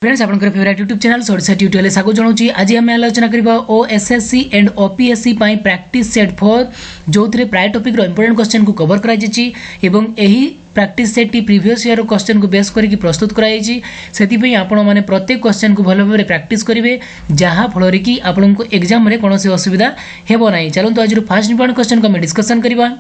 Friends आपनकर favourite YouTube channel Odisha tutorial स्वागत जनाऊँ। आज आम आलोचना करबा ओएसएससी एंड ओपीएससी पई प्रैक्टिस सेट 4 जो प्राय टॉपिक रो इंपोर्टेंट क्वेश्चन को कवर करा जायछि एवं एही practice set T previous year question को बेस करके प्रस्तुत करा जायछि। सेति पई आपण माने प्रत्येक क्वेश्चन को भलो भाबरे प्रैक्टिस करिवे जहां फल रे कि आपनको एग्जाम रे कोनोसी असुविधा हेबो नै। चलंतु आज फर्स्ट इंपोर्टेंट क्वेश्चन को हम डिस्कशन करबा।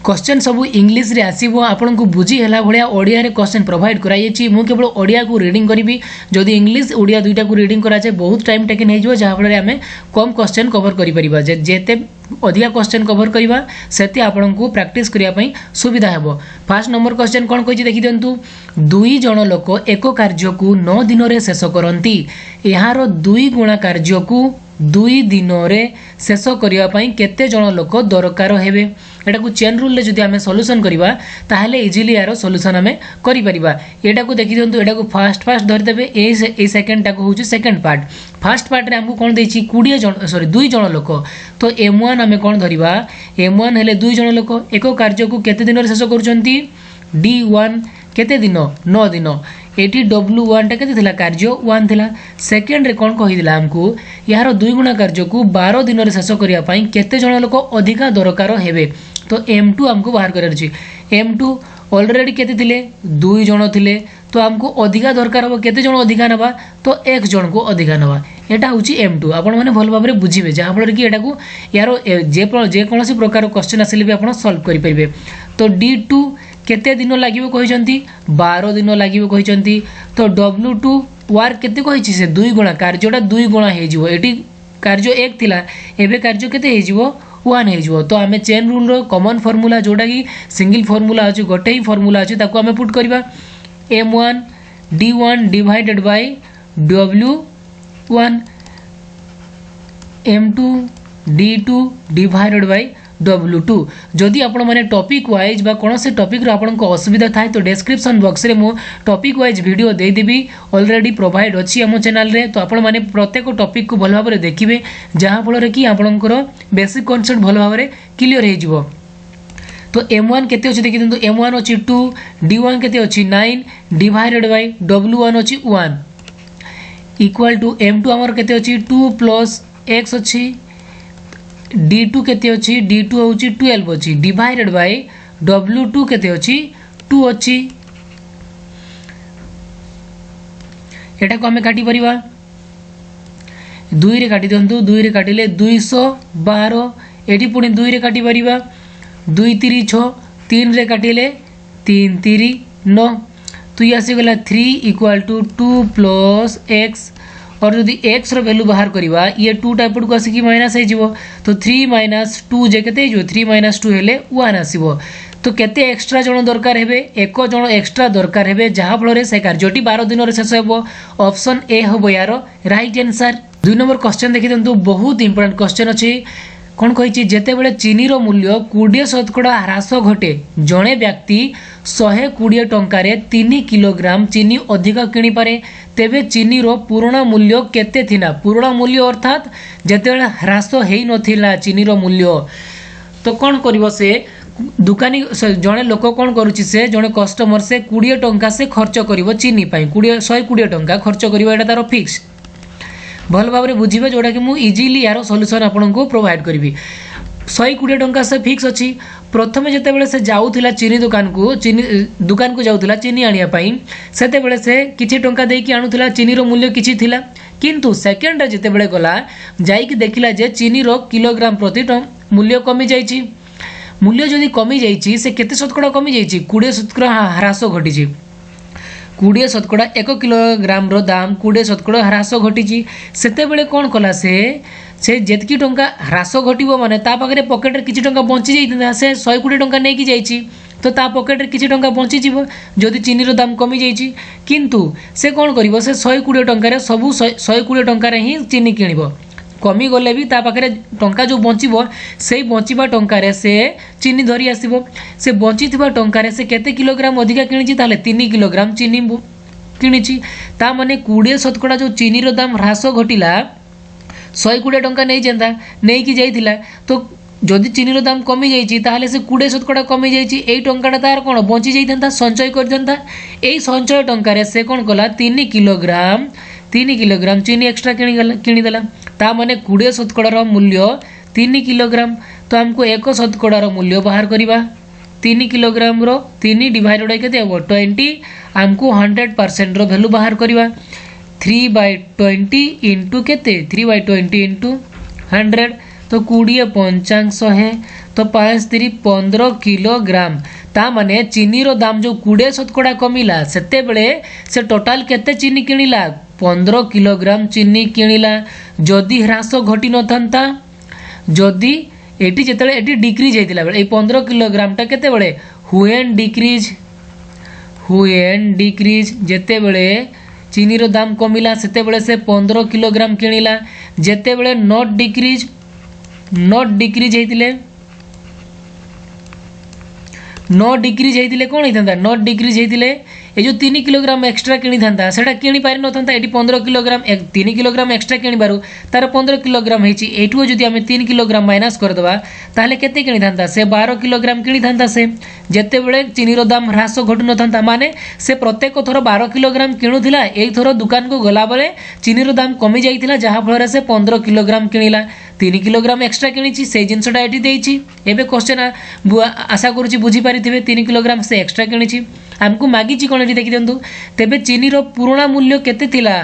क्वेश्चन सबू इंग्लिश रे आसीबो आपन को बुझी हला भलिया ओडिया रे क्वेश्चन प्रोवाइड कराई छी। मु केवल ओडिया को रीडिंग करिवि। जदि इंग्लिश ओडिया दुईटा को रीडिंग करा जाय बहुत टाइम टेकन हे जो जहा फल हमें कम क्वेश्चन कवर करि परिबा। जेते अधिका क्वेश्चन कवर करबा सेते आपन को प्रैक्टिस करिया पई सुविधा हेबो। फर्स्ट नंबर क्वेश्चन कोन कहै छी देखि दंतु। दुई जण लोक एक कार्य को 9 दिन रे शेष करंती। एहारो दुई गुणा कार्य को 2 दिन रे शेष करिया पई केते जण लोक दरकार हेबे। एटा को चेन रूल ले जदि हमें सॉल्यूशन करबा ताहले इजीली यारो सॉल्यूशन हमें करि परिबा। एटा को देखि दंतु। एटा को फास्ट धरि देबे। ए सेकंड टा को होची सेकंड पार्ट। फर्स्ट पार्ट रे हमको कोन देछि 20 जण सॉरी 2 जण लोक। तो m1 हमें कोन धरिबा m1 हेले 2 जण लोक एक कार्य को केते दिन रे शेष करूचंती d1 केते दिन 9 दिन। एटी w1 टा केते थिला कार्य 1 थिला। सेकंड रे कोन कहि दिला हमको यार 2 गुणा कार्य को 12 दिन रे शेष करिया पई केते जण लोक अधिका दरकार हेबे। तो m2 हमको बाहर करर छी। m2 ऑलरेडी केते थिले 2 जण थिले तो हमको अधिका दरकार हो केते जण अधिका नबा तो 1 जण को अधिका नबा। एटा होची m2 आपण माने भल भाबरे बुझिबे जहा फल कि एटा को यारो जे कोनोसी प्रकार क्वेश्चन आसिले भी आपण सॉल्व करि परिबे। तो d2 केते दिन लागिवो कहिसंती 12 दिन लागिवो कहिसंती। तो w2 वार केते कहिछि से 2 गुणा कार्यटा 2 गुणा हे जिवो। एटी कार्य 1 थिला एबे कार्य केते हे जिवो 1 हे जिवो। तो हमें चेन रूल रो कॉमन फार्मूला जोडा कि सिंगल फार्मूला अछि गोटे ही फार्मूला अछि ताको हमें पुट करबा m1 d1 divided by w1 m2 d2 divided by w2। जदि आपण माने टॉपिक वाइज बा कोनोसे टॉपिक रो आपण को असुविधा थाय तो डिस्क्रिप्शन बॉक्स रे मो टॉपिक वाइज वीडियो दे देबी ऑलरेडी प्रोवाइड अछि हमो चैनल रे। तो आपण माने प्रत्येक टॉपिक को भल भाबरे देखिबे जहां फल रे कि आपनकर बेसिक कांसेप्ट भल भाबरे क्लियर हे जिवो। तो m1 केते अछि देखि दंतु। m1 अछि 2 d1 केते अछि 9 डिवाइडेड बाय w1 अछि 1 इक्वल टू m2 हमर केते अछि 2 प्लस x अछि d2 केते अछि d2 होची 12 अछि डिवाइडेड बाय w2 केते अछि 2 अछि। एटा को हमें काटी परिबा 2 रे काटी दंतु। 2 रे काटिले 212 एटी पुनी 2 रे काटी परिबा 2 3 6 3 रे काटिले 3 3 9। तो ये आसी गला 3 इक्वल टू 2 प्लस x और यदि x रो वैल्यू बाहर करिवा ये 2 टाइप को आसी कि माइनस हे जिवो। तो 3 माइनस 2 जे केते जो 3 माइनस 2 हेले 1 आसीबो। तो केते एक्स्ट्रा जण दरकार हेबे 1 जण एक्स्ट्रा दरकार हेबे जहा फल रे से कार्यटी 12 दिन रे शेष हेबो। ऑप्शन ए हबो यारो राइट आंसर। 2 नंबर क्वेश्चन देखि दंतु। बहुत इंपोर्टेंट क्वेश्चन अछि। कोन कहिछि जेते बेले चीनी रो मूल्य 20% ह्रास घटे जणे व्यक्ति 120 टंका रे 3 किलोग्राम चीनी अधिक किनि पारे तेबे चीनी रो पुराना मूल्य केते थिना। पुराना मूल्य अर्थात जेते बेले ह्रास हेई नथिला चीनी रो मूल्य। तो कोन करिवो से दुकानी जणे लोक कोन करूछि से जणे कस्टमर से 20 टंका से खर्च करिवो चीनी पई 120 टंका खर्च करिवो। एटा तारो फिक्स भल भाबरे बुझिबे जोडा कि मु इजीली यारो सॉल्यूशन आपन को प्रोवाइड करबी। 120 टंका से फिक्स अछि। प्रथमे जेते बेले से जाउथिला चीनी दुकान को जाउथिला चीनी आनिया पई सेते बेले से किछि टंका देई कि आनुथिला चीनी रो मूल्य किछि थिला। किंतु सेकंड रे जेते बेले गला जाई कि देखिला जे चीनी रो किलोग्राम प्रति मूल्य कमी जाईछि। मूल्य जदि कमी जाईछि से केते शतकड़ा कमी जाईछि 20% ह्रास घटिछि। 20% 1 किलोग्राम रो दाम 20% ह्रास घटिछि। सेते बेले कोन कला से जेतकी टंका ह्रास घटिबो माने ता पाखरे पॉकेट रे किछि टंका बंची जाइता से 120 टंका नै कि जाईछि। तो ता पॉकेट रे किछि टंका बंची जिवो जदि चीनी रो दाम कमी जाईछि। किंतु से कोन करिवो से 120 टंका रे सब 120 टंका रे ही चीनी किनिबो। कमी गले भी ता पाखरे टंका जो बंचिबो सेई बंचिबा टंका रे से चीनी धरी आसीबो। से बंचिथिबा टंका रे से केते किलोग्राम अधिका किनिछि ताले 3 किलोग्राम चीनी किनिछि। ता माने 20% जो चीनी रो दाम ह्रास घटिला 120 टंका नै जेंदा नै कि जाइथिला। तो जदि चीनी दाम कमी जाइए ताहले से 20% कमी जाइए यही टंका तार कौन बची जाता संचय करता यही संचय टंकार से कौन कला 3 किलोग्राम चीनी एक्सट्रा किणीदेला ता माने 20% मूल्य 3 किलोग्राम। तो आमको 1% मूल्य बाहर करवा 3 किलोग्राम 3 डिवाइडेड बाय केते हो 20 आमको 100% रो वैल्यू बाहर करवा 3/20 इंटू केते 3/20 इंटू 100 तो 20 पंचांग 100 तो 5 3 15 किलोग्राम ता माने चीनी रो दाम जो 20% कमिला सेते बेले से टोटाल केते चीनी किणिला 15 किलोग्राम चीनी किणिला। जदि ह्रास घटी नथंता जदि एटी जेतेबेले एटी डिक्रीज हेतिला बेले 15 किलोग्राम टा केते बेले हुएन डिक्रीज जेतेबेले चीनी रो दाम कमिला सेते बेले से 15 किलोग्राम किणिला जेतेबेले नॉट डिक्रीज हेतिले कौन होता नॉट डिक्रीज होते ये जो 3 किलोग्राम एक्सट्रा किणी था सेटा किणी पारि नथंता एटी 15 किलोग्राम 3 किलोग्राम एक्सट्रा किणी बारु तार 15 किलोग्राम हेची एठु जदि आमे 3 किलोग्राम माइनस कर दबा ताले केते किणी था से 12 किलोग्राम किणी था से जेते बेले चीनी रो दाम ह्रास घटु नथंता माने से प्रत्येक थर 12 किलोग्राम किणुथिला एई थर दुकान को गला बेले चीनी रो दाम कमी जाइथिला जहा फल से 15 किलोग्राम किणिला 3 किलोग्राम एक्सट्रा किणी से जिनसटा एटी देइछि एबे क्वेश्चन आशा करूछि बुझी पारिथिबे 3 किलोग्राम से एक्सट्रा किणी आमको मागिछि कोन एटी देखि दियंतु तेबे चीनी रो पुराना मूल्य केते थिला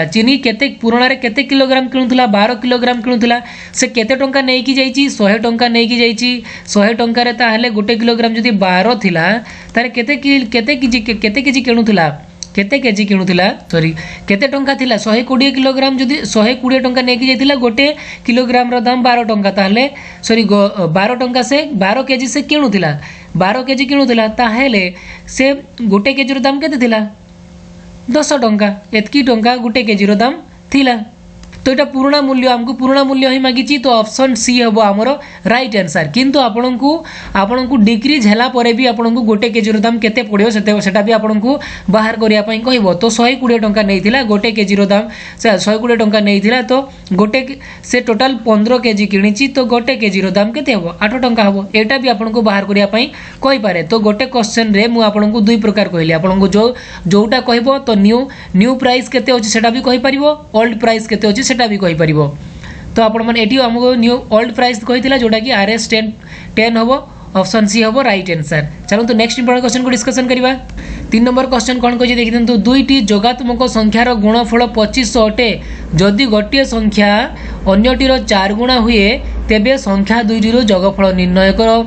चीनी केते पुराना रे केते किलोग्राम किणुथिला 12 किलोग्राम किणुथिला से केते टंका नै कि जाइछि 100 टंका नै कि जाइछि 100 टंका रे ताहले 1 किलोग्राम जदि 12 थिला तारे केते केजी किणुथिला केते केजी किणुथिला सॉरी केते टंका थिला 120 किलोग्राम जदि 120 टंका नै कि जाइथिला 1 किलोग्राम रो दाम 12 टंका ताहले सॉरी 12 टंका से 12 केजी से किणुथिला 12 केजी किणुथिला ताहले से 1 केजी रो दाम केते थिला 10 टंका एतकी टंका 1 केजी रो दाम थिला। तो यहाँ पुराना मूल्य आमको पुराना मूल्य ही मागिची तो ऑप्शन सी हम आमर राइट आंसर किंतु आपको डिक्रीज है भी आपको 1 केजी दाम केते पड़ो सेटा भी आपको बाहर करने कह तो 120 टंका नहीं 1 केजी दाम 120 टंका नहीं तो गोटे से टोटाल 15 केजी किणी तो 1 केजी दाम केते हम 8 टंका हम यहाँ भी आपको बाहर करने कहीपे। तो गोटे क्वेश्चन रे मुझे 2 प्रकार कहली आपको जोटा कह तो न्यू प्राइस केते अछि सेटा भी कहि परिबो ओल्ड प्राइस केते अछि सेटा भी कहि परिबो। तो आपण माने एटी हमको न्यू ओल्ड प्राइस कहिथिला जोटा कि RS 10 हबो ऑप्शन सी हबो राइट आंसर। चलो तो नेक्स्ट इंपोर्टेंट क्वेश्चन को डिस्कशन करिबा। 3 नंबर क्वेश्चन कोन कहि देखि दंतु दुईटी जोगात्मक संख्यार गुणफल 2500 अटे जदि गोटे संख्या अन्यटीर 4 गुणा हुए तेबे संख्या दुईटीर जोगफल निर्णय करो।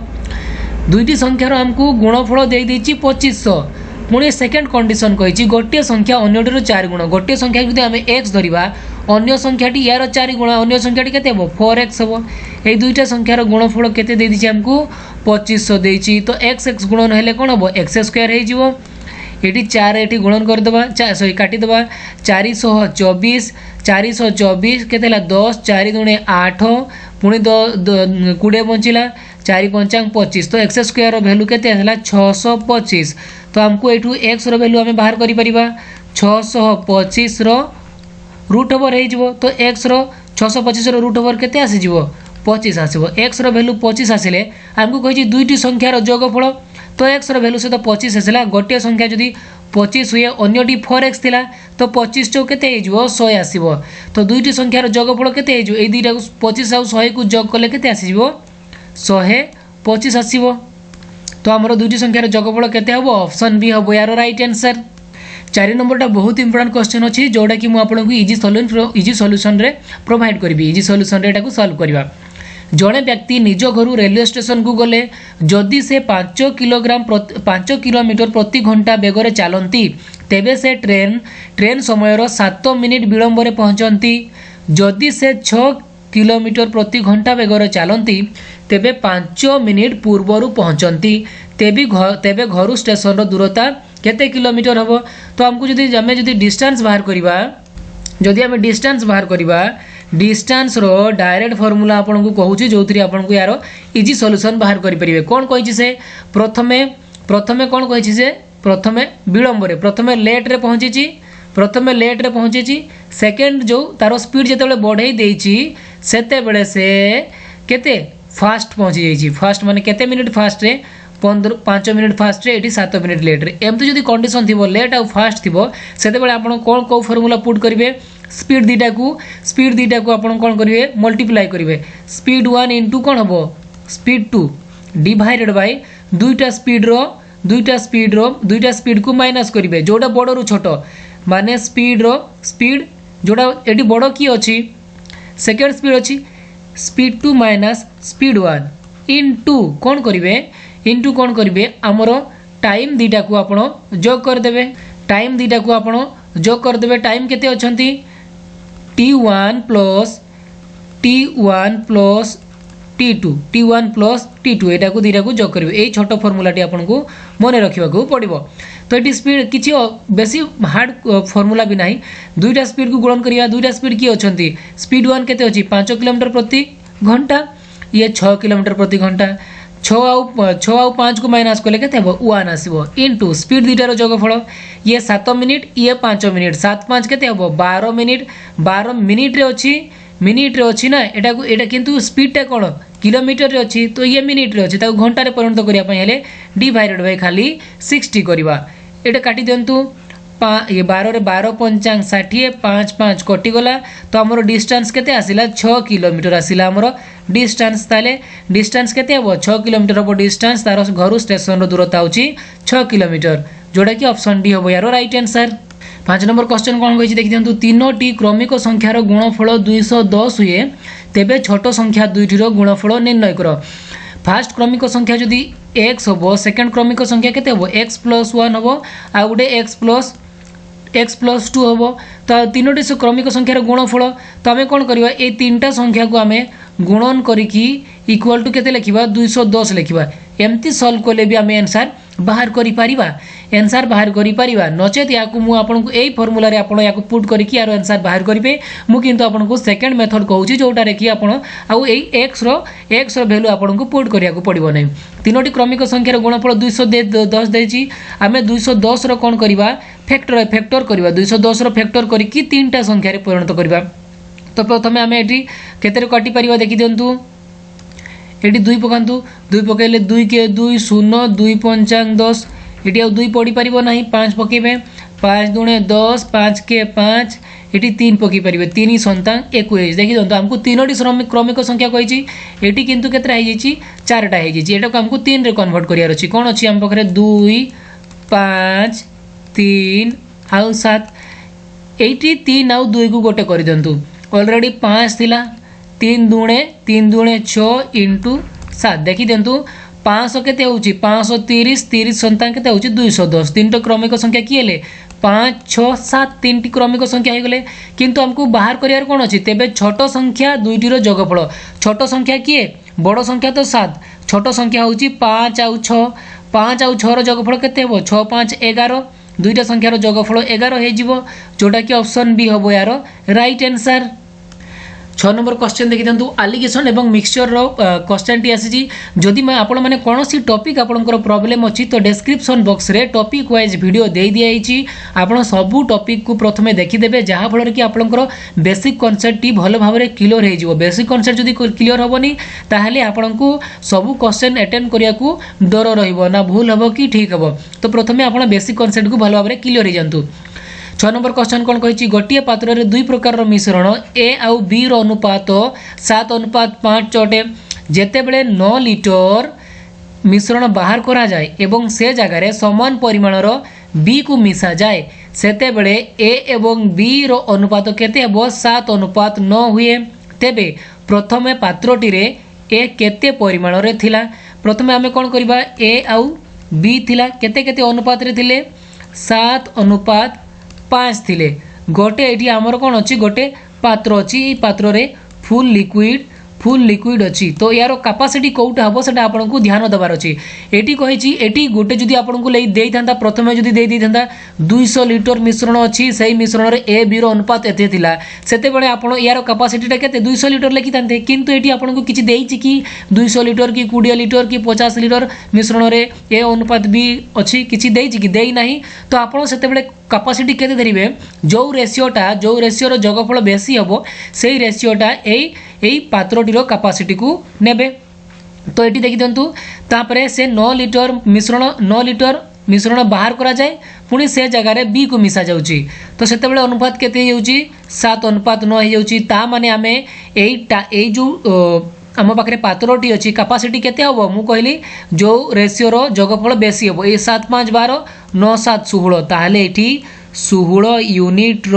दुईटी संख्यार हमको गुणफल दे देछि 2500 पुणी सेकेंड कंडीशन कही गोटे संख्या अन्यटीर 4 गुण गोटे संख्या जब आम एक्स धरिबा अन्य संख्याटी यार 4 गुण अन्य संख्याटी केते हम 4x हम ये दुईटा संख्यार गुणफल केते दे दीची हमको 2500 देइची। तो x गुणन हेले कोन हम x स्क्वायर हे जिवो एटी 4 एटी गुणन कर देबा सॉरी काटी देबा 424 केते ला 10 4 दुणे 8 पुणी 20 बंचिला 4 पंचांग 25 तो x स्क्वायर रो वैल्यू केते हला 625। तो हमको एठू x रो वैल्यू हमें बाहर करि परिबा 625 रो रूट ओवर हे जिवो तो x रो 625 रो रूट ओवर केते आसी जिवो 25 आसीबो x रो वैल्यू 25 आसिले हमको कहि दुईटी संख्यार जोगफल तो x रो वैल्यू से तो 25 आसिला गोटे संख्या जदी 25 हुए अन्यटी 4x थिला तो 25 चौ केते हे जिवो 100 आसीबो। तो दुईटी संख्यार जोगफल केते हे जिवो ए दुईटा 25 आ 100 को जोग करले केते आसी जिवो 125 आसीबो। तो आमर दुईटी संख्यार जोगफल केते हबो ऑप्शन बी हबो यार राइट आंसर। 4 नंबरटा बहुत इंपोर्टेंट क्वेश्चन अछि जोडा कि मु आपनको इजी सॉल्यूशन रे प्रोवाइड करबी इजी सॉल्यूशन रे एटाको सॉल्व करबा। जड़े व्यक्ति निज घर रेलवे स्टेशन को गले जदि से 5 किलोमीटर प्रति घंटा बेगर चलती तेबे से ट्रेन समय 7 मिनिट विलंब पहुंचती जदि से 6 किलोमीटर प्रति घंटा बेगर चलती तेबे 5 मिनिट पूर्वर पहुंचती तेबे घर स्टेशन दूरता केते किलोमीटर हम। तो हमको जदि डिस्टेंस बाहर करबा जदि आम डिस्टेंस बाहर करबा डिस्टेंस रो डायरेक्ट फॉर्मूला आपन को कहूची जो थी आपन को यार इजी सॉल्यूशन बाहर करि परिबे। कोन कहिछि से प्रथमे कोन कहिछि से प्रथमे विलंब रे प्रथमे लेट रे पहुंचीची सेकंड जो तारो स्पीड जेतेबेले बढ़ाई देइची सेते बेले से केते फास्ट पहुँची जाइए फास्ट माने केते मिनिट फास्ट रे 5 मिनिट फास्ट रे एटी 7 मिनिट लेट रे एमती जदि कंडीशन थी लेट आउ फास्ट थी से आप कौन कौ फर्मूला पुट करेंगे स्पीड दीटा को आप कौन करेंगे मल्टीप्लाई करेंगे स्पीड 1 इंटू कौन हम स्पीड 2 डिवाइडेड बाय दुईटा स्पीड को माइनस करेंगे जोटा बड़ रु छोट माने स्पीड जोटा ये बड़ किए अच्छी सेकेंड स्पीड अच्छी स्पीड 2 माइनस स्पीड 1 इंटू कौन करेंगे इंटू कौन करेंगे आमर टाइम दीटा को आपण जोग करदे टाइम दीटा को आपण जोग करदे टाइम केते अछंती t1 plus t1 plus t2 एटा को दीटा को जोग करेंगे यही छोट फर्मूलाटी आपको मन रखा पड़ो तो ये स्पीड किसी बेसी हार्ड फर्मूला भी ना दुईटा स्पीड को गुणन करिया दुईटा स्पीड किए अच्छी स्पीड 1 केते अच्छी 5 किलोमीटर प्रति घंटा ये 6 किलोमीटर प्रति घंटा 6 आउ 5 को माइनस कले के 1 आसो इंटू स्पीड दीटार जोगफल ये 7 मिनिट ये 5 मिनिट 7 5 के 12 मिनिट रे अच्छी ना एटा किंतु स्पीडटा कौन किलोमीटर रे अच्छी तो ये मिनिट रे अच्छी घंटा परिणत करने डिवाइडेड बाय खाली 60 करवा ये काटी दिंतु ये 12 रे 12 पंचांग 60 5 5 कटिगला तो आमर डिस्टेंस केते आसिला 6 किलोमीटर आसिला आमर डिस्टेंस ताले डिस्टेंस केते हबो 6 किलोमीटर हबो डिस्टेंस तार घर स्टेशन रो दूरता होची 6 किलोमीटर जोड़ा कि ऑप्शन डी हबो यार राइट आंसर 5 नंबर क्वेश्चन कौन कहि देखि दियंतु तीनोटी क्रमिक संख्यार गुणफल 210 हुए तेबे छोट संख्या दुईटीर गुणफल निर्णय कर फास्ट क्रमिक संख्या जदि x हम सेकेंड क्रमिक संख्या केते हम x प्लस 1 हम आ गोटे x प्लस 2 हम तो तीनोटी क्रमिक संख्यार गुणफल तो आम कौन करवा ये तीनटा संख्या को आम गुणन करिकी इक्वल टू केते लिखिबा 210 लिखिबा एमती सॉल्व कले भी आम आंसर बाहर करि परिबा नचेत याकू मु आपनको एई फॉर्मूला रे आपण याकू पुट करिकी यार आंसर बाहर करिवे मु किंतु आपनको सेकंड मेथड कहूची जोटा रे कि आपण आउ एई x रो वैल्यू आपनको पुट करियाकू पड़िबो नै तीनोटी क्रमिक संख्यार गुणफल 210 देछि आमे 210 रो कोन करिबा फैक्टर करिबा 210 रो फैक्टर करिकी तीनटा संख्या रे परिणत करिबा तो प्रथमे आमे एठी केते रे कटि परिबा देखि दियंतु एटी 2 पकांतु 2 पकेले 2 के 2 0 2 पंचांग 10 एटी आ 2 पड़ी परिबो नाही 5 पकेबे 5 दुणे 10 5 के 5 एटी 3 पकी परिबे 3 संतांग 21 देखि दंतु हमको तीनोटी क्रमिक संख्या कहिची एटी किंतु केतरा हे जेची चारटा हे जेची एटा को हमको 3 रे कन्वर्ट करियार अछि कोन अछि हम पखरे 2 5 3 आउ 7 एटी 3 आउ 2 को गोटे करि दंतु ऑलरेडी 5 थिला 3 दुणे 6 इंटू 7 देखी दिंतु 500 केते होउची 530 संतान केते होउची 210 तीनटा क्रमिक संख्या किए ले 5 6 7 तीनटी क्रमिक संख्या हे गले किंतु हमको बाहर करियार कोन अछि तेबे छोट संख्या दुईटी रो जोगफल छोट संख्या किए बड़ संख्या तो 7 छोट संख्या होउची 5 आउ 6 रो जोगफल केते हो 6 5 11 दुईटा संख्या रो जोगफल 11 हे जिवो जोटा कि ऑप्शन बी हबो यार राइट आंसर 6 नंबर क्वेश्चन देखि दंतु एलिगेशन एवं मिक्सचर रो क्वेश्चन टी आसी जदि मैं आपण माने कोनोसी टॉपिक आपनकर प्रॉब्लम अछि तो डिस्क्रिप्शन बॉक्स रे टॉपिक वाइज वीडियो दे दिया हिची आपण सब टॉपिक को प्रथमे देखि देबे जहा फल कि आपनकर बेसिक कांसेप्ट टी भलो भाबरे क्लियर हे जिवो बेसिक कांसेप्ट जदि क्लियर होबनी ताहाले आपनकु सब क्वेश्चन अटेंड करिया को डर रहिबो ना भूल हबो कि ठीक हबो तो प्रथमे आपण बेसिक कांसेप्ट को भलो भाबरे क्लियर हे जंतु 6 नंबर क्वेश्चन कौन कही गोटे पात्र रे दुई प्रकार मिश्रण ए आउ बी रो अनुपात 7:5 अटे जेते बेले 9 लिटर मिश्रण बाहर करा जाए एवं से जगह रे समान परिमाण रो बी को मिसा जाए सेते बेले ए एवं बी रो अनुपात केते हबो 7:9 हुए तेबे प्रथमे पात्रटी रे ए केते परिमाण रे थिला प्रथमे आमे कोन करबा ए आउ बी थिला केते केते अनुपात रे थिले 7:5 थिले गोटे एठी हमर कोन अछि गोटे पात्र अछि ई पात्र रे फुल लिक्विड अछि तो यार कैपेसिटी कोउटा हबो सेटा आपन को ध्यान देबार अछि एठी कहिछि एठी गोटे जदि आपन को लेई देई थांता प्रथमे जदि देई थांता 200 लिटर मिश्रण अछि सेही मिश्रण रे ए बी रो अनुपात एते थिला सेते बेले आपन यार कैपेसिटी टा केते 200 लिटर लेखि थांते किंतु एठी आपन को किछि देइछि कि 200 लिटर कि 20 लिटर कि 50 लिटर मिश्रण रे ए अनुपात भी अछि किछि देइछि कि देई नाही तो आपन सेते बेले कैपेसिटी केते धरिबे जो रेशियो रो जोगफल बेसी हबो सेही रेशियोटा यही पात्रटीर कैपेसिटी को नेबे। तो ये देखी दिंतु तापर से 9 लिटर मिश्रण बाहर करा जाए पुणी से जगार बी को मिसा जाउची। तो सेते बेले अनुपात केते हो जाउची 7:9 हो जाउची। ता माने आमे एई जो आम पाखे पात्रटी अच्छी कैपेसिटी केते हम मु कहली जो रेशियो रो जोगफल बेसी हम ये 7 5 12 9 7 16 ताहले एठी 16 यूनिट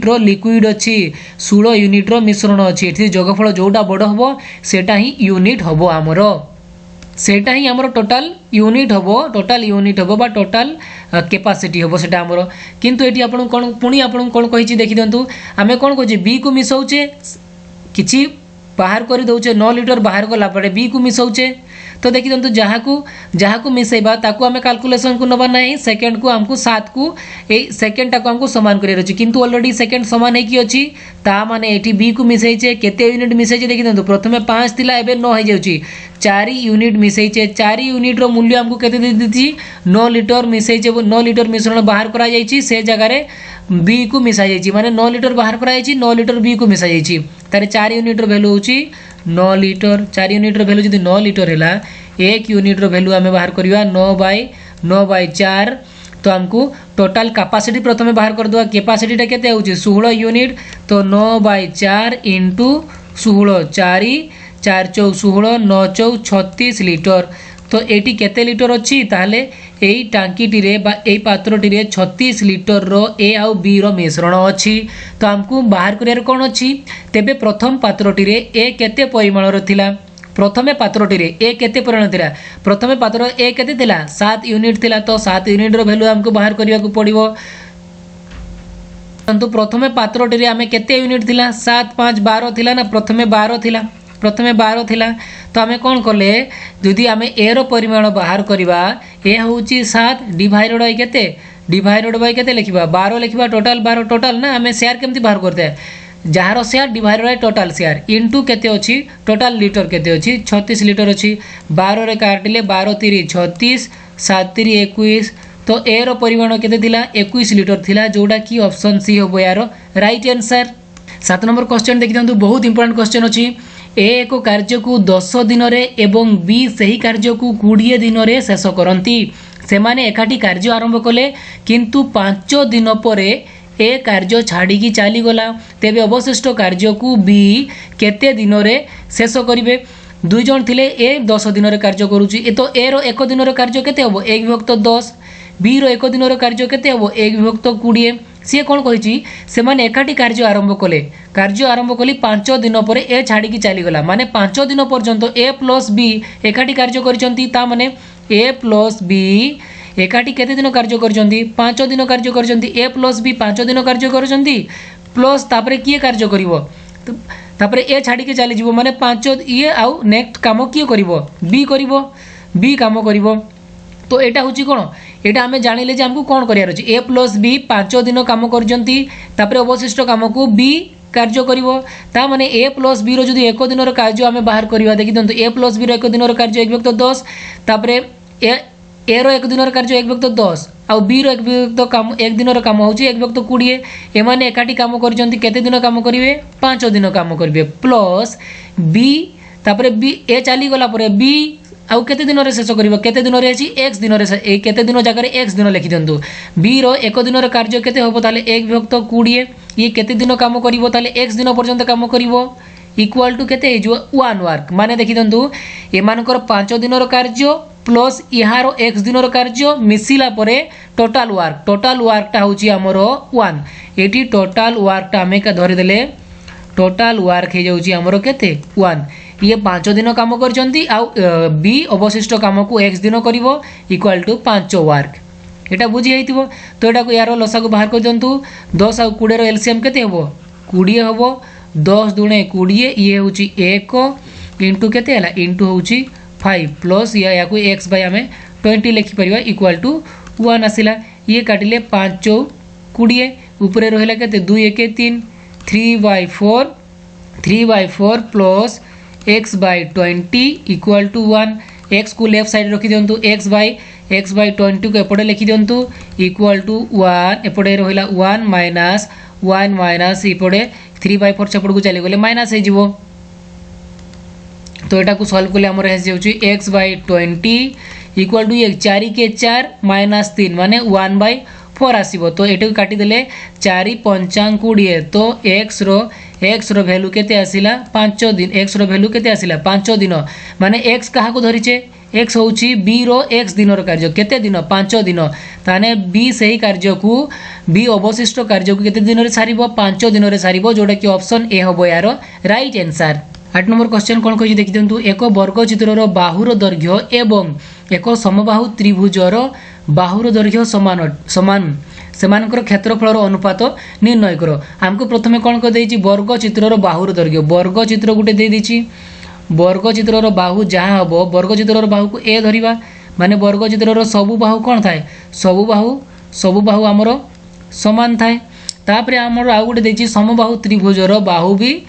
रो लिक्विड अच्छी 16 यूनिट रो मिश्रण अच्छी एठी जोगफल जोटा बड़ हम सेटा ही यूनिट हम आमर सेटा ही आमर टोटाल यूनिट हम बा टोटाल कैपेसिटी हम सेटा आमर। किंतु एठी आपन कोन पुणी आपन कोन कहिछि देखि दंतु आमे कोन कहछि बी को मिसौचे किछि बाहर कर दौचे 9 लिटर बाहर गला पड़े बी को मिसौचे। तो देखी दिंतु जहाँ को मिसेबा ताकू आम कैलकुलेशन को नवा ना सेकेंड को आमको 7 को सेकेंड टाक आमको सामान कर किंतु ऑलरेडी सेकेंड सामान होगी अच्छी ता माने एटी बी को मिसेचे केते यूनिट मिसेचे देखी दिंतु प्रथमे 5 थिला एबे 9 हो जाउची 4 यूनिट मिसेचे 4 यूनिट रो मूल्य आमको केते दे दिछि 9 लिटर मिसेचे 9 लिटर मिश्रण बाहर करा जायछि से जगह रे बी को मिसा जायछि माने 9 लिटर बाहर करा जायछि 9 लिटर बी को मिसा जायछि तारे 4 यूनिट रो वैल्यू होछि 9 लिटर 4 यूनिट रो वैल्यू जदि 9 लिटर हैला 1 यूनिट रो वैल्यू आमे बाहर करिवा 9/4 तो हमको टोटल कैपेसिटी प्रथमे बाहर कर दवा कैपेसिटी केते होछि 16 यूनिट तो 9/4 इंटू 16 4 4 4 16 9 4 36 लिटर। तो एटी केते लिटर अच्छी ताहले एई टांकीटी रे बा एई पात्रटी रे 36 लिटर रो ए आउ बी रो मिश्रण अच्छी। तो हमको बाहर करियर कोन अच्छी तेबे प्रथम पात्रटी रे ए केते परिमाण रो थिला प्रथमे पात्रटी रे ए केते परिमाण थिला प्रथमे पात्र ए केते थिला 7 यूनिट थिला तो 7 यूनिट रो वैल्यू हमको बाहर करिया को पड़िबो। परंतु प्रथमे पात्रटी रे हमें केते यूनिट थिला 7 5 12 थिला ना प्रथमे 12 थिला तो आमे कोन करले जदि आमे ए रो परिमाण बाहर करबा ए होउची 7 डिवाइडेड बाय केते लिखिबा 12 लिखिबा टोटल 12 टोटल ना आमे शेयर केमती बाहर करते jar share divided by total share into केते अछि टोटल लिटर केते अछि 36 लिटर अछि 12 रे काटिले 12 3 36 7 3 21 तो ए रो परिमाण केते थिला 21 लिटर थिला जोडा की ऑप्शन सी होबो यार राइट आंसर। 7 नंबर क्वेश्चन देखि दंतु बहुत इंपोर्टेंट क्वेश्चन अछि ए एक कार्य को 10 दिन रे एवं बी सही कार्य को 20 दिन रे शेष करंती से माने एकाठी कार्य आरंभ कले किंतु 5 दिन परे ए कार्य छाड़ी की चली गला तेबे अवशिष्ट कार्य को बी केते दिन रे शेष करिवे। दुई जन थिले ए 10 दिन रे कार्य करूची ए तो ए रो 1 दिन रो कार्य केते हबो 1/10 बी रो 1 दिन रो कार्य केते हबो 1/20 सी कौन कही से माने एकाठी कार्य आरंभ कले 5 दिन पर ए छाड़ी की चली गला माने 5 दिन पर्यंत ए प्लस बी एकाठी कार्य करिसंती ता माने ए प्लस बी एकाठी केते दिन कार्य करिसंती 5 दिन कार्य करिसंती ए प्लस बी 5 दिन कार्य करिसंती प्लस तापरे किए कार्य करिवो तापरे ए छाड़ी के चली जीवो माने 5 ये आउ नेक्स्ट काम किए करिवो बी काम करिवो। तो एटा होची कोन एटा हमें जानिले जे हमको कोन करियार अछि ए प्लस बी 5 दिन काम करजंती तापरे अवशिष्ट काम को बी कार्य करिवो ता माने ए प्लस बी रो जदी 1 दिन रो कार्य हमें बाहर करिवा देखि दंतु ए प्लस बी रो 1 दिन रो कार्य 1/10 तापरे ए रो 1 दिन रो कार्य 1/10 आ बी रो 1 दिन रो काम होची 1/20 ए माने एकाठी काम करजंती केते दिन काम करिवे 5 दिन काम करिवे प्लस बी तापरे बी ए चली गला परे बी आउ केते दिन रे शेष करिवो केते दिन रे अछि x दिन रे ए केते दिन जगह रे x दिन लिखि दंतु बी रो 1 दिन रो कार्य केते होबो ताले 1/20 ये केते दिन काम करिवो ताले x दिन पर्यंत काम करिवो इक्वल टू केते जो 1 वर्क माने देखि दंतु ए मानकर 5 दिन रो कार्य प्लस इहारो x दिन रो कार्य मिसिला परे टोटल वर्क ता होची हमरो 1 एटी टोटल वर्क ता हमें का धरि देले टोटल वर्क हे जाउची हमरो केते 1 ये 5 दिन काम करजंती आ बी अवशिष्ट काम को x दिन करिवो इक्वल टू 5 वर्क एटा बुझी हेतिबो। तो एटा को यारो लसा को बाहर कर दंतु 10 आ 20 रो एलसीएम केते हबो 20 हबो 10 दुणे 20 ये होची 1 इंटू केते हला इंटू होची 5 प्लस या को x बाय हमें 20 लिखि परिबा इक्वल टू 1 आसिला ये काटिले 5 20 ऊपर रहला केते 2 1 3 3/4 plus x by 20 equal to 1 x को लेफ्ट साइड रखी दिंतु x by एक्स बै 20 को एपटे लिखि दिंतु इक्वाल टू 1 एपटे रहा 1 माइनस 1 माइनस इपटे 3/4 सेपट को चली गले माइनस हो। तो यहाँ को सल्व कले आमर एक्स बै 20 इक्वाल टू 4 के 4 माइनस 3 माने 1/4 आसो। तो ये काटिदेले 4 पंचांग 20 तो एक्स रो भैल्यू केते आसिला 5 दिन एक्स रो भैल्यू केते आसिला 5 दिन माने एक्स कहा को धरीचे एक्स होउची बी रो एक्स दिन रो कार्य केते दिन 5 दिन ताने बी सही कार्य को बी अवशिष्ट कार्य को केते दिन रे सारिबो 5 दिन रे सारिबो जोटा कि ऑप्शन ए होबो यार राइट आंसर। 8 नंबर क्वेश्चन कोन कहि देखि दियंतु एक वर्ग चित्रर बाहुर दैर्घ्य एवं एक समबाहु त्रिभुजर बाहुर दैर्घ्य समान सेमानकर क्षेत्रफल अनुपात निर्णय करो। हमको प्रथमे कौन कर देछि वर्ग चित्रर बाहुर दैर्घ्य वर्ग चित्र गोटे दे देछि वर्ग चित्रर बाहु जहाँ हम वर्ग चित्रर बाहु को ए धरिबा माने वर्ग चित्रर सबु बाहु कौन थाए सबु बाहु आमर समान थाए। तापरे आमर आउ गोटे देछि समबाहु त्रिभुजर बाहु भी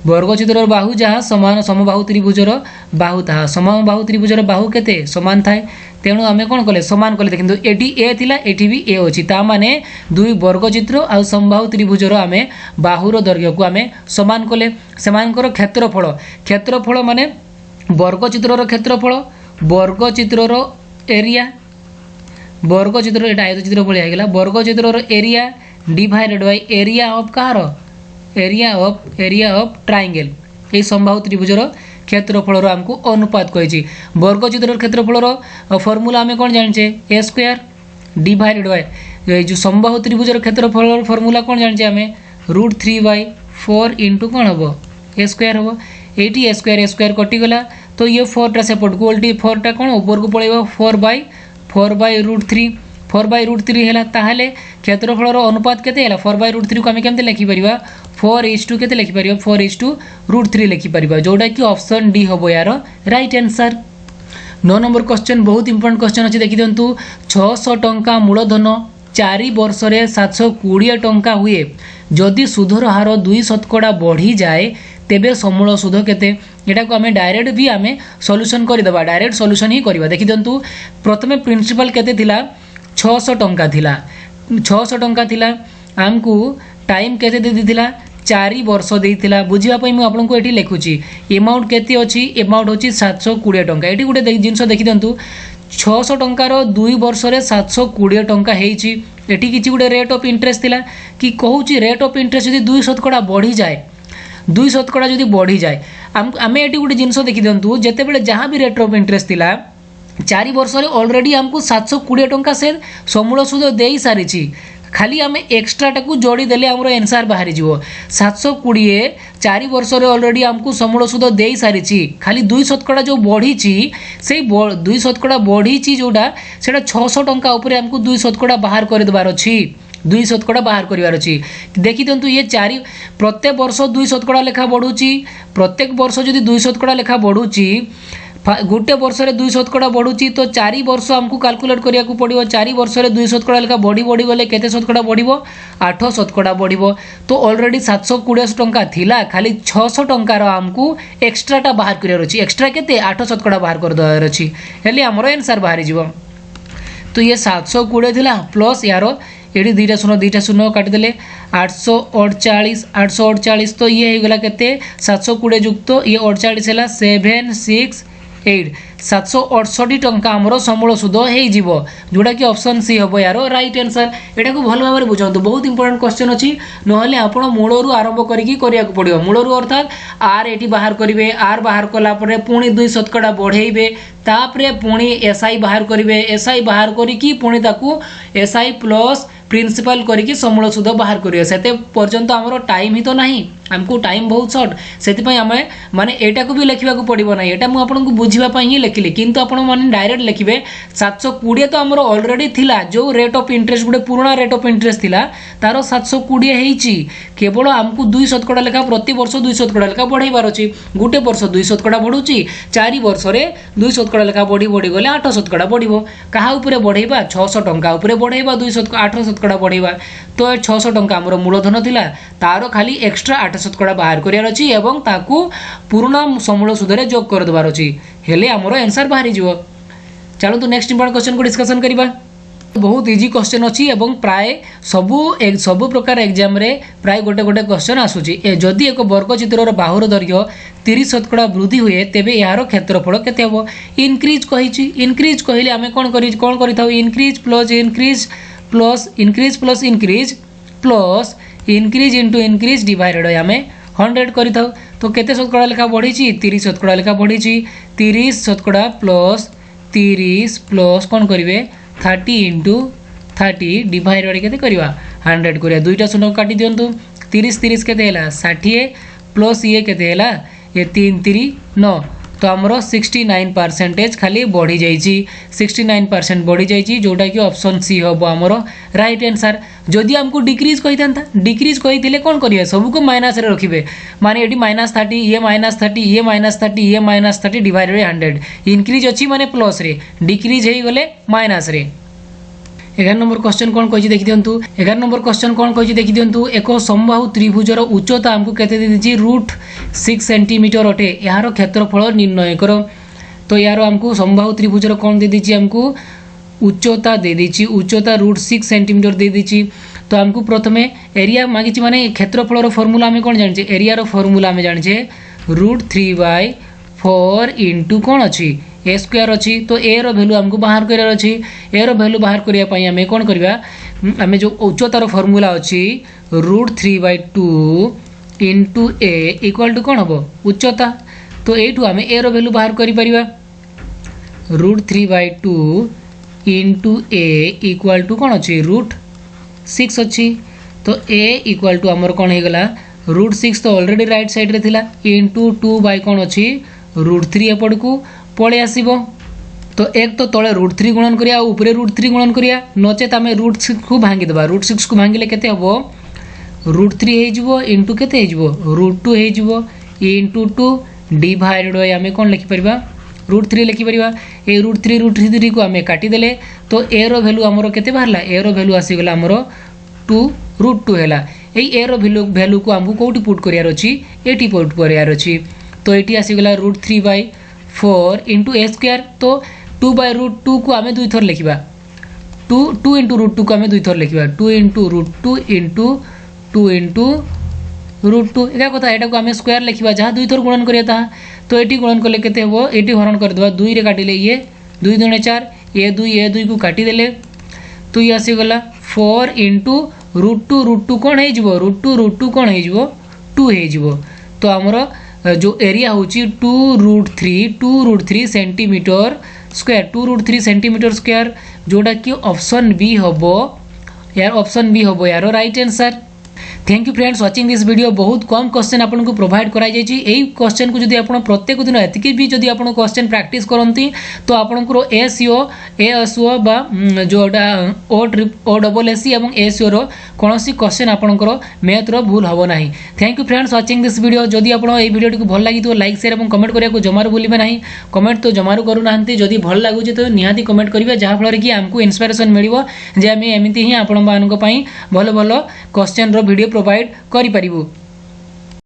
वर्ग चित्रर बाहु जहाँ समान समबाहु त्रिभुजर बाहु ताहा समबाहु त्रिभुजर बाहु केते समान थाए तेणु आम कौन कले समान कले देखो एटी ए थिला एटी भी ए अच्छी ता माने दुई वर्ग चित्र आउ समबाहु त्रिभुजर आम बाहुर दैर्घ्य को आम समान कले सेमानकर क्षेत्रफल माने वर्ग चित्रर क्षेत्रफल वर्ग चित्रर एरिया वर्ग चित्र एटा आयत चित्र भलिया हेगला वर्ग चित्रर area divided by area of कार एरिया ऑफ ट्रायंगल ये समबाहु त्रिभुजर क्षेत्रफल आमको अनुपात कही वर्ग चित्र क्षेत्रफल फर्मूला आम कौन जाने ए स्क्वायर डिवाइडेड बाय जो समबाहु त्रिभुजर क्षेत्रफल फर्मूला कौन जाने आम √3/4 इंटू कौन हम ए स्क्वायर हम ये ए स्क्वायर कटिगला तो ये 4टा सेपट को ओल्टी 4टा कौन ऊपर को पड़ेगा 4/√3 4/√3 है ताहले क्षेत्रफल अनुपात केते 4/√3 को आम केमते लिखिपर 4:2 केते लिखिपर 4:√3 लिखिपर जोटा कि ऑप्शन डी हम यार राइट आंसर। 9 नंबर क्वेश्चन बहुत इंपोर्टेंट क्वेश्चन अच्छे देखी दिंतु 600 टंका मूलधन 4 वर्ष रे 720 टंका हुए जदि सुधर हार 2% बढ़ी जाए तेबे समूल सुध केते एटा को आम डायरेक्ट भी आम सॉल्यूशन करदेबा डायरेक्ट सॉल्यूशन ही करबा। देखि दिंतु प्रथमे प्रिंसिपल केते थिला 600 टंका थिला 600 टंका थिला आमको टाइम केते दे दिथिला 4 वर्ष देइथिला बुझिबा पई मु आपनको एठी लिखुची अमाउंट केते अछि अमाउंट होची 720 टंका एठी गुटे जिंस देखि दंतु 600 टंकार 2 वर्ष रे 720 टंका हेइची एठी किछि गुटे रेट ऑफ इंटरेस्ट थिला कि कहूची रेट ऑफ इंटरेस्ट यदि 2% बढ़ी जाए 2% यदि बढ़ी जाए आमे एठी गुटे जिंस देखि दंतु जेते बेले जहां भी रेट ऑफ इंटरेस्ट थिला 4 वर्ष रे ऑलरेडी हमको 720 टंका से समूल सुध देई सारिची खाली आम एक्सट्राटा को जोड़ी देले आमर आंसर बाहरी जीवो 720 4 वर्ष रे ऑलरेडी हमको समूल सुध देई सारिची खाली 2% जो बढ़ी से 2% बढ़ी जोटा सेटा 600 टंका ऊपर हमको 2% बाहर कर देबार अछि 2% बाहर करिवार अछि देखि दंतु ये 4 प्रत्येक वर्ष 2% लेखा बढ़ुची प्रत्येक वर्ष जदि 2% लेखा बढ़ुची गोटे वर्ष रे 2% बढ़ुची तो 4 वर्ष हमको कैलकुलेट करिया को पड़िबो 4 वर्ष रे 2% लेखा बढ़ी गले केते शतकड़ा बढ़िबो 8% बढ़िबो तो ऑलरेडी 720 टंका थिला खाली 600 टंका रो हमको एक्स्ट्राटा बाहर करियार अछि एक्स्ट्रा केते 8% बाहर कर दवार अछि हेले हमरो आंसर बाहरी जीवो। तो ये 720 थिला प्लस यारो एडी दुईटा शून्य काटी देले 848 तो ये होगला केते 720 युक्त ये 48 हैला 768 768 टंका आमर समूल सुध हो जोटा कि ऑप्शन सी हम यार राइट आंसर। एटा को भल भाव बुझातु बहुत इंपोर्टेंट क्वेश्चन अच्छी नहले आपण मूलरू आरंभ करिकी करियाको पड़िबो मूलरू अर्थात आर एटी बाहर करिवे आर बाहर कला परे पुणी 2% बढ़ेइबे तापरे पुणी एसआई बाहर करिवे एसआई बाहर करिकी पुणी ताकू एसआई प्लस प्रिंसिपल करिकी समूल सुध बाहर करियो सेते पर्यंत हमरो टाइम ही तो नहीं हमको टाइम बहुत शॉर्ट सेति पई हमें माने एटा को भी लिखिबा को पड़िबो नाही एटा मु आपन को बुझिबा पई ही लिखिली किंतु आपण माने डायरेक्ट लिखिबे 720 तो हमरो ऑलरेडी थिला जो रेट ऑफ इंटरेस्ट गुडे पुराना रेट ऑफ इंटरेस्ट थिला तारो 720 हेची केवल हमको 2% लेखा प्रति वर्ष 2% लेखा बढ़ाइबार अछि गुटे वर्ष 2% बढ़ुची 4 वर्ष रे 2% लेखा बढ़ी गले 8% बढ़िबो कहा ऊपर बढ़ाइबा 600 टंका ऊपर बढ़ाइबा 8% बढ़ाइबा तो 600 टंका हमरो मूलधन थिला तारो खाली एक्स्ट्रा 8% बाहर करियार अछि एवं ताकू पुराना समूल सुधरे जोग कर देबार अछि हेले हमरो आंसर बाहरी जीवो। चलो नेक्स्ट इंपोर्टेंट क्वेश्चन को डिस्कशन करबा। बहुत इजी क्वेश्चन अच्छी एवं प्राय सबु प्रकार एग्जाम रे प्राय गोटे गोटे क्वेश्चन आसूची। जदि एक वर्गचित्र बाहुर दैर्घ्य 30% वृद्धि हुए तेबे यार क्षेत्रफल केते हबो। इनक्रीज कहिची, इनक्रीज कहले आमे कोन करिथाउ increase plus increase plus increase plus increase plus increase into increase divided आमे 100 करिथाउ। तो केते शतकड़ा लेखा बढ़ीची 30 शतकड़ा लेखा बढ़ीची। 30 शतकड़ा प्लस 30 प्लस कोन करिवे 30 इंटू 30 डिवाइडेड केते करवा 100 करिया। दुईटा शून्य काटी दियंतु 30 30 केते हैला 60 प्लस ये केते हैला ये 3 3 9। तो आमर 69% खाली बढ़ी जाइए 69% बढ़ी जाइए जोटा कि ऑप्शन सी हम आमर राइट आंसर। जदि आमको डिक्रीज कही था डिक्रीज कही कौन करिए सबको माइनस रे रखिए माने ये -30 ये -30 ये -30 ये -30 डिवाइडेड 100 इनक्रीज अच्छी माने प्लस रे डिक्रीज हो गले माइनस रे। 11 नंबर क्वेश्चन कौन कही देखी दिंतु। 11 नंबर क्वेश्चन कौन कही देखी दिंतु। एक समबाहु त्रिभुजर उच्चता आमको केते देछि √6 सेंटीमीटर अटे यार क्षेत्रफल निर्णय करो। तो यार आमको समबाहु त्रिभुजर कौन दे दीची आमको उच्चता दे दीची उच्चता √6 सेंटीमीटर दे दीची। तो आमको प्रथमे एरिया मागिची माने क्षेत्रफल फॉर्मूला आमे कौन जानिछे एरिया रो फॉर्मूला आमे जानिछे √3/4 इंटू कौन अच्छी ए स्क्वायर अच्छी। तो ए रो वैल्यू हमको बाहर करार अच्छी ए रो वैल्यू बाहर करिया पई हमें कोन करबा हमें जो उच्चतार फॉर्मूला अच्छी √3/2 इंटू ए इक्वल टू कौन हम उच्चता। तो एठू हमें ए रो वैल्यू बाहर करि परिबा √3/2 इंटू ए इक्वल टू कौन अच्छी √6 अच्छी। तो ए इक्वल टू आमर कौन हो गला √6 तो ऑलरेडी राइट साइड रे थिला इंटू 2 बाय कौन अच्छी √3 एपड़ को पड़े आसीबो। तो एक तो तले √3 गुणन करिया ऊपर √3 गुणन करिया नचेत आमे √6 को भांगी देबा √6 को भांगिले केते हबो √3 हे जिवो इंटू केते हे जिवो √2 हे जिवो इंटू 2 डिवाइडेड बाय आमे कोन लिखि परिबा √3 लिखि परिबा। ए √3 को आमे काटी देले तो ए रो वैल्यू हमरो केते बाहरला ए रो वैल्यू आसी गेला हमरो 2 √2 हैला। एई ए रो वैल्यू को हमहु कोठी पुट करियार अछि एटी पुट करियार अछि। तो एटी आसी गेला √3/4 इंटू ए स्क्वायर। तो 2/√2 को आमे दुई थर लिखिबा 2 इंटू √2 को आमे दुई थर लिखिबा 2 इंटू √2 इंटू 2 इंटू √2 एका कथा एटा को आमे स्क्वायर लिखिबा जहाँ दुई थर गुणन करिया ता। तो एटी गुणन करले केते हबो एटी हरण कर देबा 2 रे काटिले ये 2 दूने 4 ए 2 को काटी देले तो ये आसी गला 4 इंटू √2 कौन है जिवो √2 कौन है जिवो 2 है जिवो। तो हमरो जो एरिया होची 2√3 सेंटीमीटर स्क्वायर 2√3 सेंटीमीटर स्क्वायर जोड़ा कि ऑप्शन बी हबो यार ऑप्शन बी हबो यार right answer. Thank you friends watching this video. बहुत कम क्वेश्चन आपन को प्रोवाइड कराई जाई छी। एई क्वेश्चन को जदि आपन प्रत्येक दिन एतिकी भी जदि आपन क्वेश्चन प्रैक्टिस करंती तो आपन को एएसओ बा जोडा ओ डबल एससी एवं एएसओ रो कोनोसी क्वेश्चन आपन को मैथ रो भूल हबो नाही। Thank you friends watching this video. जदि आपन एई वीडियो को भल लागि तो लाइक शेयर एवं कमेंट करिया को जमार भूलिबे नाही। कमेंट तो जमार करू नाहंती जदि भल लागु जे तो निहाती कमेंट करिवे जहा फल कि हमको इंस्पिरेशन मिलिबो जे आमे एमिति ही आपन मानक पई भल भल क्वेश्चन रो वीडियो प्रोवाइड करि परिबो।